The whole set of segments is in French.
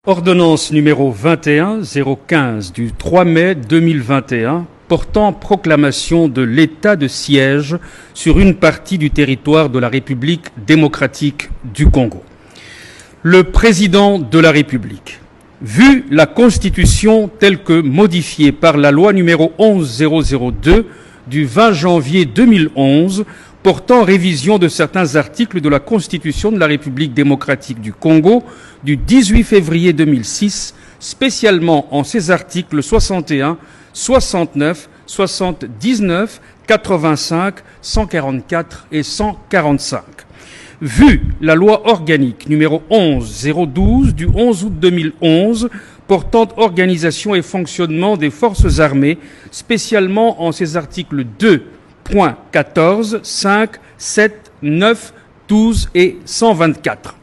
Ordonnance numéro 21-015 du 3 mai 2021 portant proclamation de l'état de siège sur une partie du territoire de la République démocratique du Congo. Le président de la République, vu la Constitution telle que modifiée par la loi numéro 11002 du 20 janvier 2011 portant révision de certains articles de la Constitution de la République démocratique du Congo du 18 février 2006, spécialement en ses articles 61, 69, 79, 85, 144 et 145. Vu la loi organique numéro 11012 du 11 août 2011 portant organisation et fonctionnement des forces armées, spécialement en ses articles 2.14, 5, 7, 9, 12 et 124.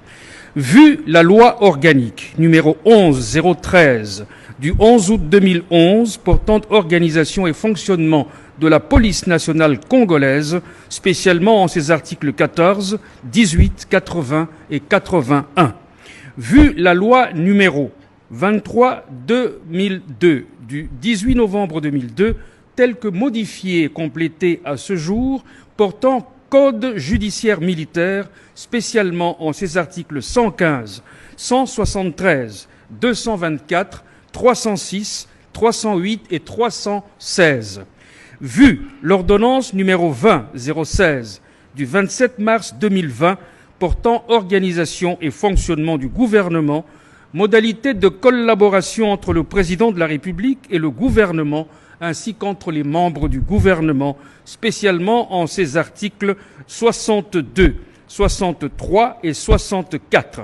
Vu la loi organique numéro 11013 du 11 août 2011 portant organisation et fonctionnement de la police nationale congolaise, spécialement en ses articles 14, 18, 80 et 81. Vu la loi numéro 23-2002 du 18 novembre 2002, telle que modifiée et complétée à ce jour, portant Code judiciaire militaire, spécialement en ses articles 115, 173, 224, 306, 308 et 316. Vu l'ordonnance numéro 20-016 du 27 mars 2020 portant organisation et fonctionnement du gouvernement, modalités de collaboration entre le président de la République et le gouvernement, ainsi qu'entre les membres du gouvernement, spécialement en ses articles 62, 63 et 64.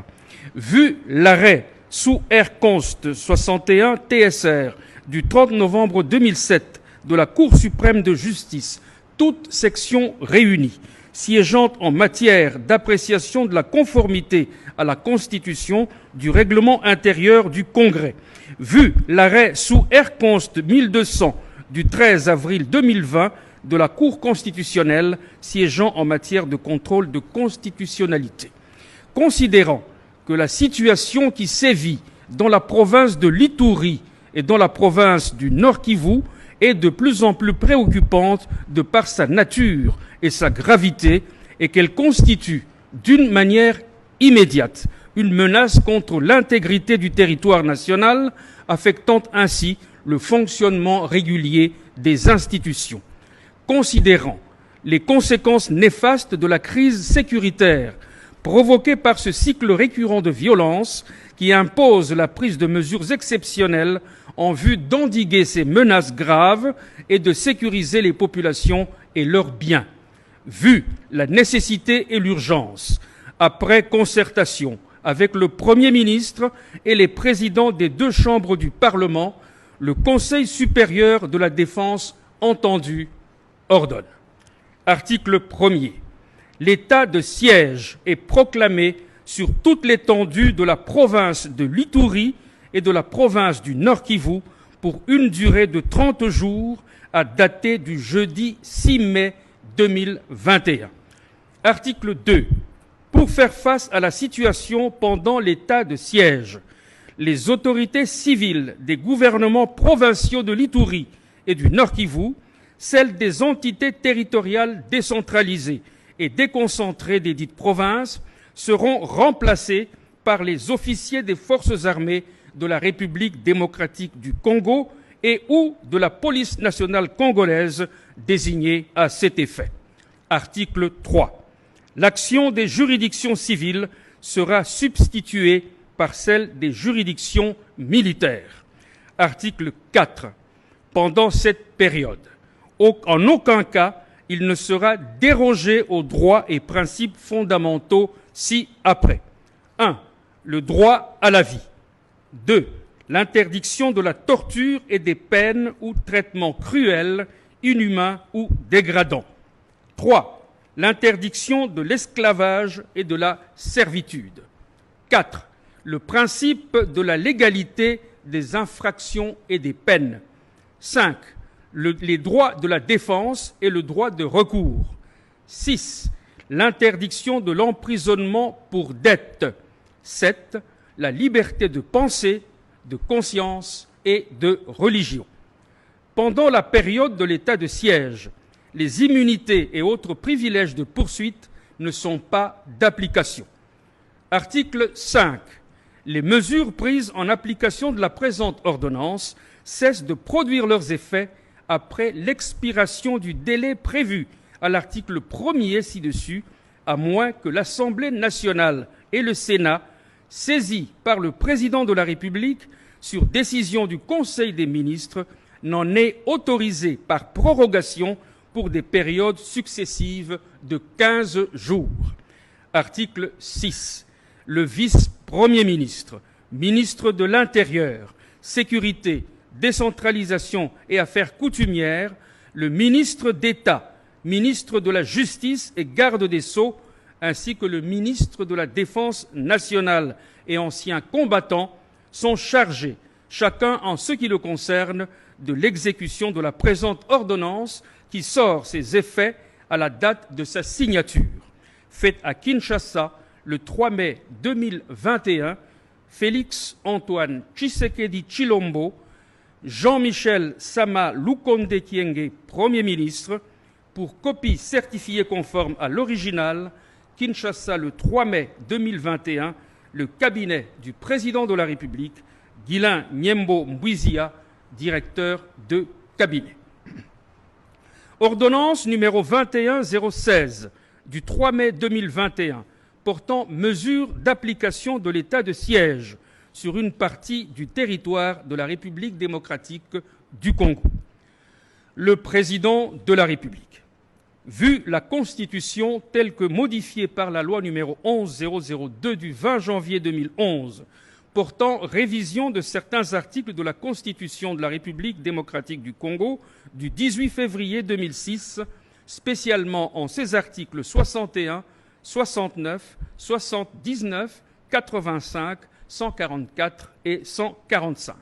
Vu l'arrêt sous R-Const 61 TSR du 30 novembre 2007 de la Cour suprême de justice, toutes sections réunies, siégeant en matière d'appréciation de la conformité à la Constitution du règlement intérieur du Congrès. Vu l'arrêt sous R-Const 1200 du 13 avril 2020 de la Cour constitutionnelle siégeant en matière de contrôle de constitutionnalité. Considérant que la situation qui sévit dans la province de l'Ituri et dans la province du Nord-Kivu est de plus en plus préoccupante de par sa nature et sa gravité et qu'elle constitue d'une manière immédiate une menace contre l'intégrité du territoire national, affectant ainsi le fonctionnement régulier des institutions. Considérant les conséquences néfastes de la crise sécuritaire provoquée par ce cycle récurrent de violence qui impose la prise de mesures exceptionnelles en vue d'endiguer ces menaces graves et de sécuriser les populations et leurs biens. Vu la nécessité et l'urgence, après concertation avec le Premier ministre et les présidents des deux chambres du Parlement, le Conseil supérieur de la défense entendu ordonne. Article 1er. L'état de siège est proclamé sur toute l'étendue de la province de l'Ituri et de la province du Nord-Kivu pour une durée de 30 jours à dater du jeudi 6 mai 2021. Article 2. Pour faire face à la situation pendant l'état de siège, les autorités civiles des gouvernements provinciaux de l'Ituri et du Nord-Kivu, celles des entités territoriales décentralisées et déconcentrées des dites provinces, seront remplacées par les officiers des forces armées de la République démocratique du Congo et ou de la police nationale congolaise désignés à cet effet. Article 3. L'action des juridictions civiles sera substituée par celle des juridictions militaires. Article 4. Pendant cette période, en aucun cas, il ne sera dérogé aux droits et principes fondamentaux ci-après. 1. Le droit à la vie. 2. L'interdiction de la torture et des peines ou traitements cruels, inhumains ou dégradants. 3. L'interdiction de l'esclavage et de la servitude. 4. Le principe de la légalité des infractions et des peines. 5. Les droits de la défense et le droit de recours. 6. L'interdiction de l'emprisonnement pour dette. 7. la liberté de pensée, de conscience et de religion. Pendant la période de l'état de siège, les immunités et autres privilèges de poursuite ne sont pas d'application. Article 5. Les mesures prises en application de la présente ordonnance cessent de produire leurs effets après l'expiration du délai prévu à l'article 1er ci-dessus, à moins que l'Assemblée nationale et le Sénat, saisis par le Président de la République sur décision du Conseil des ministres, n'en aient autorisé par prorogation pour des périodes successives de 15 jours. Article 6. Le vice-premier ministre, ministre de l'Intérieur, Sécurité, Décentralisation et Affaires coutumières, le ministre d'État, ministre de la Justice et garde des Sceaux, ainsi que le ministre de la Défense nationale et anciens combattants sont chargés, chacun en ce qui le concerne, de l'exécution de la présente ordonnance qui sort ses effets à la date de sa signature. Faite à Kinshasa le 3 mai 2021, Félix Antoine Tshisekedi Tshilombo, Jean-Michel Sama Lukonde Kyenge, Premier ministre, pour copie certifiée conforme à l'original, Kinshasa le 3 mai 2021, le cabinet du Président de la République, Guilain Nyembo Mbouizia, directeur de cabinet. Ordonnance numéro 21016 du 3 mai 2021 portant mesures d'application de l'état de siège sur une partie du territoire de la République démocratique du Congo. Le Président de la République, vu la Constitution telle que modifiée par la loi numéro 11002 du 20 janvier 2011 portant révision de certains articles de la Constitution de la République démocratique du Congo du 18 février 2006, spécialement en ses articles 61, 69, 79, 85, 144 et 145.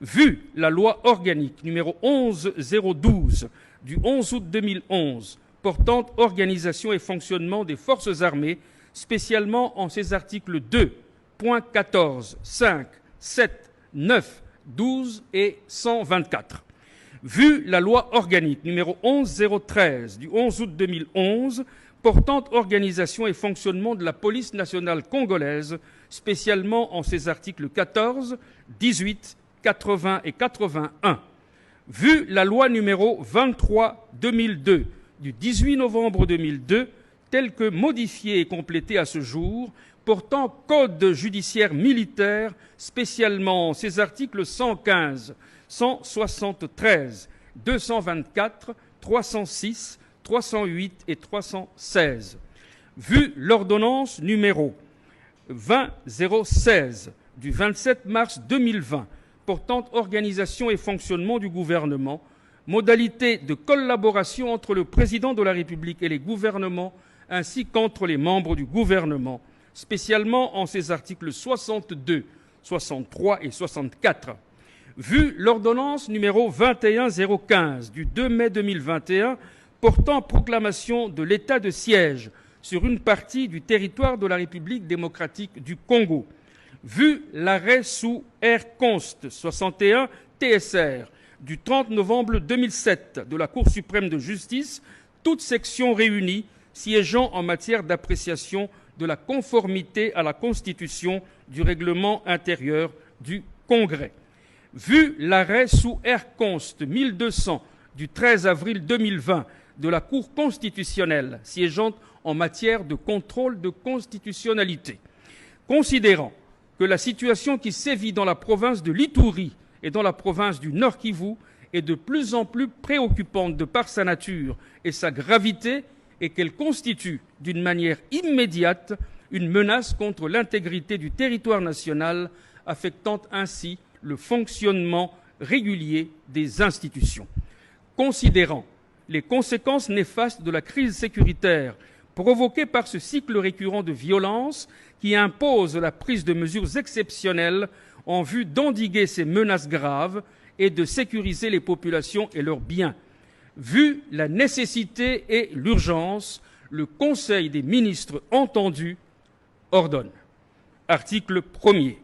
Vu la loi organique numéro 11012 du 11 août 2011 portant organisation et fonctionnement des forces armées, spécialement en ses articles 2, 14, 5, 7, 9, 12 et 124. Vu la loi organique numéro 11013 du 11 août 2011 portant organisation et fonctionnement de la police nationale congolaise, spécialement en ses articles 14, 18, 80 et 81. Vu la loi numéro 23/2002 du 18 novembre 2002, telle que modifiée et complétée à ce jour, portant code judiciaire militaire, spécialement ses articles 115, 173, 224, 306, 308 et 316. Vu l'ordonnance numéro 20016 du 27 mars 2020 portant organisation et fonctionnement du gouvernement, modalités de collaboration entre le Président de la République et les gouvernements ainsi qu'entre les membres du gouvernement, spécialement en ses articles 62, 63 et 64. Vu l'ordonnance numéro 21015 du 2 mai 2021 portant proclamation de l'état de siège sur une partie du territoire de la République démocratique du Congo, vu l'arrêt sous R. Const 61 TSR du 30 novembre 2007 de la Cour suprême de justice, toutes sections réunies siégeant en matière d'appréciation de la conformité à la Constitution du règlement intérieur du Congrès. Vu l'arrêt sous R. Const 1200 du 13 avril 2020 de la Cour constitutionnelle siégeant en matière de contrôle de constitutionnalité, considérant que la situation qui sévit dans la province de l'Ituri et dans la province du Nord Kivu est de plus en plus préoccupante de par sa nature et sa gravité, et qu'elle constitue d'une manière immédiate une menace contre l'intégrité du territoire national, affectant ainsi le fonctionnement régulier des institutions. Considérant les conséquences néfastes de la crise sécuritaire provoquée par ce cycle récurrent de violence qui impose la prise de mesures exceptionnelles en vue d'endiguer ces menaces graves et de sécuriser les populations et leurs biens. Vu la nécessité et l'urgence, le Conseil des ministres entendu ordonne. Article 1er.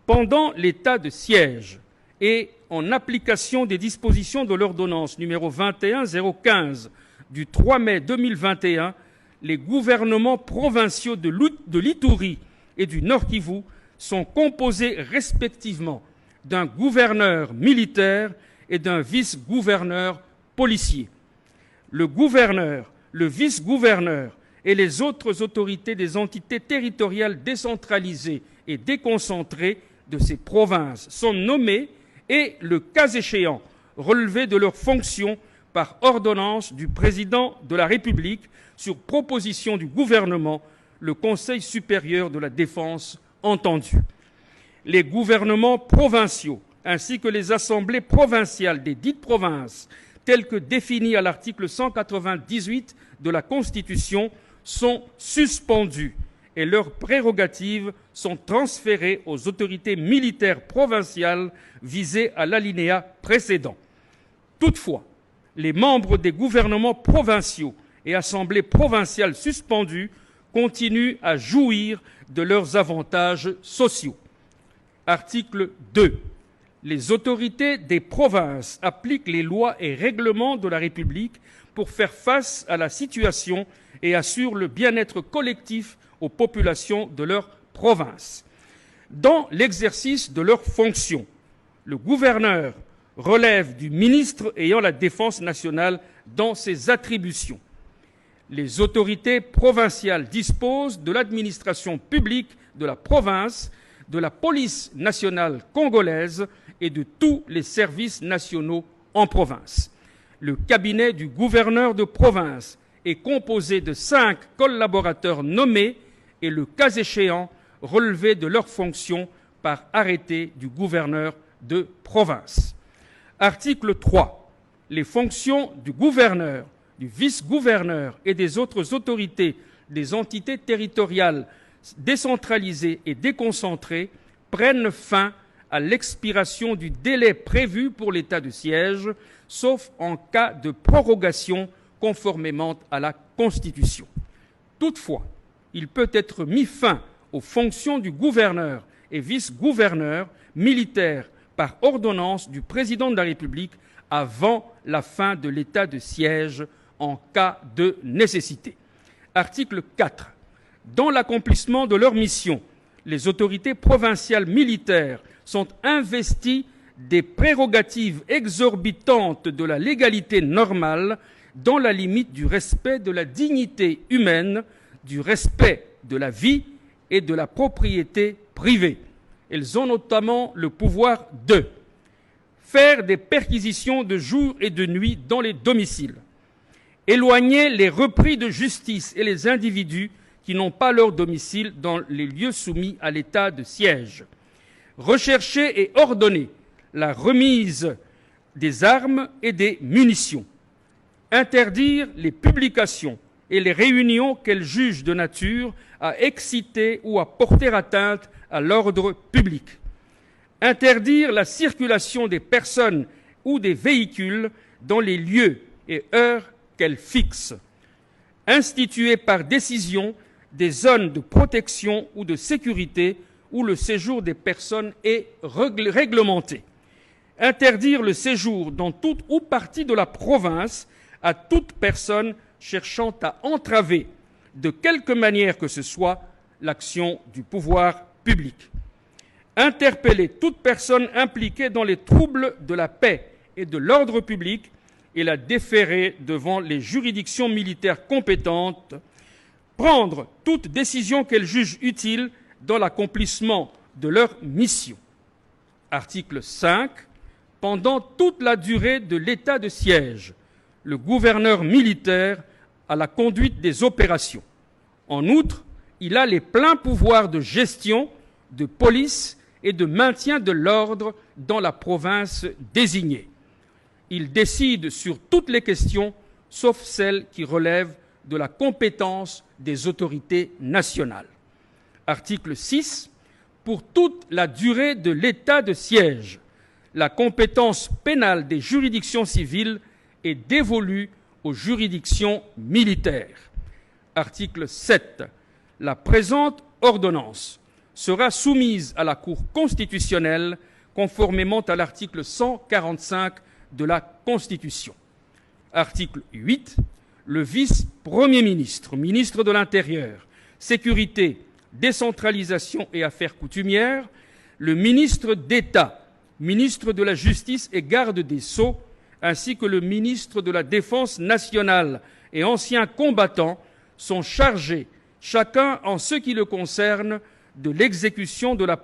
Pendant l'état de siège et en application des dispositions de l'ordonnance numéro 21-015 du 3 mai 2021, les gouvernements provinciaux de l'Itourie et du Nord Kivu sont composés respectivement d'un gouverneur militaire et d'un vice-gouverneur policier. Le gouverneur, le vice-gouverneur et les autres autorités des entités territoriales décentralisées et déconcentrées de ces provinces sont nommés et, le cas échéant, relevés de leurs fonctions par ordonnance du président de la République sur proposition du gouvernement, le Conseil supérieur de la défense entendu. Les gouvernements provinciaux ainsi que les assemblées provinciales des dites provinces, telles que définies à l'article 198 de la Constitution, sont suspendus et leurs prérogatives sont transférées aux autorités militaires provinciales visées à l'alinéa précédent. Toutefois, les membres des gouvernements provinciaux et assemblées provinciales suspendues continuent à jouir de leurs avantages sociaux. Article 2. Les autorités des provinces appliquent les lois et règlements de la République pour faire face à la situation et assurent le bien-être collectif aux populations de leur province. Dans l'exercice de leurs fonctions, le gouverneur relève du ministre ayant la défense nationale dans ses attributions. Les autorités provinciales disposent de l'administration publique de la province, de la police nationale congolaise et de tous les services nationaux en province. Le cabinet du gouverneur de province est composé de 5 collaborateurs nommés et, le cas échéant, relevés de leurs fonctions par arrêté du gouverneur de province. Article 3. Les fonctions du gouverneur, du vice-gouverneur et des autres autorités des entités territoriales décentralisées et déconcentrées prennent fin à l'expiration du délai prévu pour l'état de siège, sauf en cas de prorogation conformément à la Constitution. Toutefois, il peut être mis fin aux fonctions du gouverneur et vice-gouverneur militaire par ordonnance du président de la République avant la fin de l'état de siège en cas de nécessité. Article 4. Dans l'accomplissement de leur mission, les autorités provinciales militaires sont investies des prérogatives exorbitantes de la légalité normale dans la limite du respect de la dignité humaine, du respect de la vie et de la propriété privée. Elles ont notamment le pouvoir de faire des perquisitions de jour et de nuit dans les domiciles, éloigner les repris de justice et les individus qui n'ont pas leur domicile dans les lieux soumis à l'état de siège, rechercher et ordonner la remise des armes et des munitions, interdire les publications et les réunions qu'elles jugent de nature à exciter ou à porter atteinte à l'ordre public, interdire la circulation des personnes ou des véhicules dans les lieux et heures qu'elles fixent, instituer par décision des zones de protection ou de sécurité où le séjour des personnes est réglementé, interdire le séjour dans toute ou partie de la province à toute personne cherchant à entraver, de quelque manière que ce soit, l'action du pouvoir public. Interpeller toute personne impliquée dans les troubles de la paix et de l'ordre public et la déférer devant les juridictions militaires compétentes. Prendre toute décision qu'elles jugent utile dans l'accomplissement de leur mission. Article 5. Pendant toute la durée de l'état de siège, le gouverneur militaire a la conduite des opérations. En outre, il a les pleins pouvoirs de gestion, de police et de maintien de l'ordre dans la province désignée. Il décide sur toutes les questions, sauf celles qui relèvent de la compétence des autorités nationales. Article 6. Pour toute la durée de l'état de siège, la compétence pénale des juridictions civiles est dévolue aux juridictions militaires. Article 7. La présente ordonnance sera soumise à la Cour constitutionnelle conformément à l'article 145 de la Constitution. Article 8. Le vice-premier ministre, ministre de l'Intérieur, Sécurité, Décentralisation et Affaires coutumières, le ministre d'État, ministre de la Justice et garde des Sceaux, ainsi que le ministre de la Défense nationale et anciens combattants sont chargés, chacun en ce qui le concerne, de l'exécution de la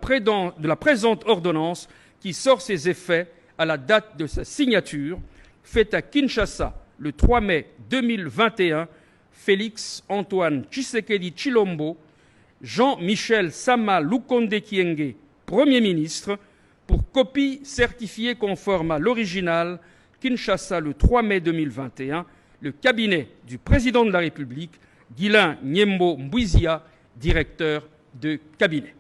présente ordonnance qui sort ses effets à la date de sa signature, faite à Kinshasa le 3 mai 2021, Félix Antoine Tshisekedi Tshilombo, Jean-Michel Sama Lukonde Kyenge, Premier ministre, pour copie certifiée conforme à l'original, Kinshasa le 3 mai 2021, le cabinet du président de la République, Guilain Nyembo Mbouizia, directeur de cabinet.